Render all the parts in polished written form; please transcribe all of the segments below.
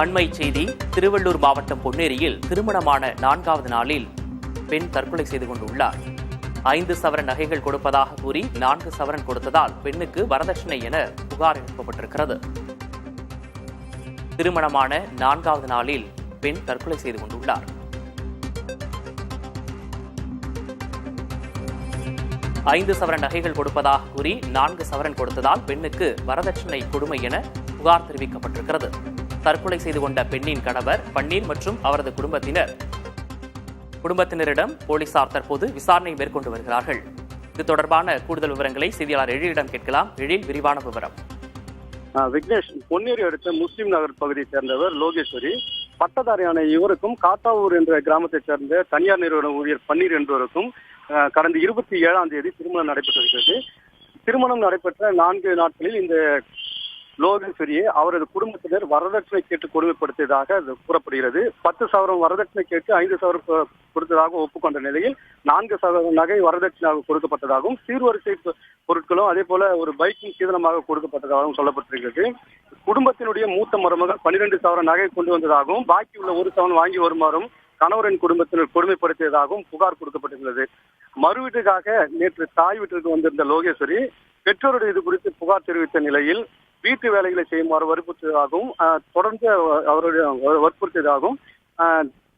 அண்மை செய்தி. திருவள்ளூர் மாவட்டம் பொன்னேரியில் திருமணமான 4வது நாளில் பெண் தற்கொலை செய்து கொண்டுள்ளார். 5 சவரன் நகைகள் கொடுப்பதாக கூறி 4 சவரன் கொடுத்ததால் பெண்ணுக்கு வரதட்சணை என புகார் எழுப்பப்பட்டிருக்கிறது. திருமணமான 4வது நாளில் பெண் தற்கொலை செய்து கொண்டுள்ளார். 5 சவரன் நகைகள் கொடுப்பதாக கூறி 4 சவரன் கொடுத்ததால் பெண்ணுக்கு வரதட்சணை கொடுமை என புகார் தெரிவிக்கப்பட்டிருக்கிறது. தற்கொலை செய்து கொண்ட பெண்ணின் கணவர் பன்னீர் மற்றும் அவரது குடும்பத்தினரிடம் போலீசார் தற்போது விசாரணை மேற்கொண்டு வருகிறார்கள். இது தொடர்பான கூடுதல் விவரங்களை செய்தியாளர் எழிலிடம் கேட்கலாம். எழில், விரிவான விவரம். விக்னேஷ், பொன்னேரி அடுத்த முஸ்லிம் நகர் பகுதியை சேர்ந்தவர் லோகேஸ்வரி. பட்டதாரியான இவருக்கும் காத்தாவூர் என்ற கிராமத்தைச் சேர்ந்த தனியார் நிறுவன ஊழியர் பன்னீர் என்பவருக்கும் கடந்த 27ஆம் தேதி திருமணம் நடைபெற்றிருக்கிறது. திருமணம் நடைபெற்ற 4 நாட்களில் இந்த லோகேஸ்வரியை அவரது குடும்பத்தினர் வரதட்சணை கேட்டு கொடுமைப்படுத்தியதாக கூறப்படுகிறது. 10 சவரம் வரதட்சணை கேட்டு 5 சவரம் கொடுத்ததாக ஒப்புக்கொண்ட நிலையில் 4 சவரம் நகை வரதட்சணையாக கொடுக்கப்பட்டதாகவும் சீர்வரிசை பொருட்களும் அதே போல ஒரு பைக்கும் சீதனமாக கொடுக்கப்பட்டதாகவும் சொல்லப்பட்டிருக்கிறது. குடும்பத்தினுடைய மூத்த மருமகள் 12 சவரம் நகை கொண்டு வந்ததாகவும் பாக்கி உள்ள 1 சவரன் வாங்கி வருமாறும் கணவரின் குடும்பத்தினர் கொடுமைப்படுத்தியதாகவும் புகார் கொடுக்கப்பட்டுள்ளது. மறு வீட்டுக்காக நேற்று தாய் வீட்டிற்கு வந்திருந்த லோகேஸ்வரி பெற்றோருடைய இது குறித்து புகார் தெரிவித்த நிலையில் வீட்டு வேலைகளை செய்யுமாறு வற்புறுத்தியதாகவும் தொடர்ந்து அவருடைய வற்புறுத்தியதாகவும்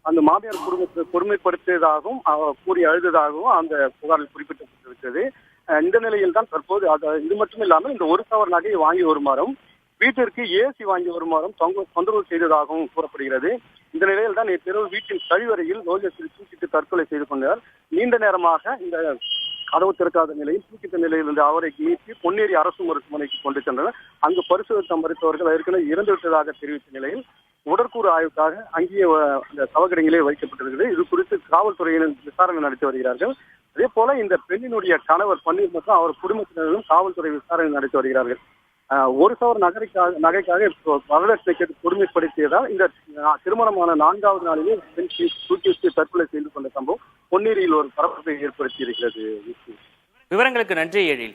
அந்த மாமியார் குடும்பத்தை கொடுமைப்படுத்தியதாகவும் கூறி அழுததாகவும் அந்த புகாரில் குறிப்பிடப்பட்டிருக்கிறது. இந்த நிலையில் தான் தற்போது இது மட்டும் இல்லாமல் இந்த 1 சவரன் நகையை வாங்கி வருமாறும் வீட்டிற்கு ஏசி வாங்கி வருமாறும் தொந்தரவு செய்ததாகவும் கூறப்படுகிறது. இந்த நிலையில் தான் நேற்று வீட்டின் கழிவறையில் லோகேஸ்வரி தூக்கிட்டு தற்கொலை செய்து கொண்டார். நீண்ட நேரமாக இந்த கதவு திறக்காத நிலையில் தூக்கிட்ட நிலையில் இருந்த அவரை மீட்டு பொன்னேரி அரசு மருத்துவமனைக்கு கொண்டு சென்றனர். அங்கு பரிசோதனை மருத்துவர்கள் ஏற்கனவே இறந்துவிட்டதாக தெரிவித்த நிலையில் உடற்கூறு ஆய்வுக்காக அங்கேயே அந்த சவகடங்களே வைக்கப்பட்டிருக்கிறது. இது குறித்து காவல்துறையினர் விசாரணை நடத்தி வருகிறார்கள். அதே போல இந்த பெண்ணினுடைய கணவர் பன்னீர் மற்றும் அவர் குடும்பத்தினரும் காவல்துறை விசாரணை நடத்தி வருகிறார்கள். 1 சவரன் நகைக்காக வரதட்சணை கேட்டு கொடுமைப்படுத்தியதால் இந்த திருமணமான 4வது நாளிலே பெண் தூக்கி வச்சு தற்கொலை செய்து கொண்ட சம்பவம் பொன்னேரியில் ஒரு பரபரப்பை ஏற்படுத்தி இருக்கிறது. விவரங்களுக்கு நன்றி எழில்.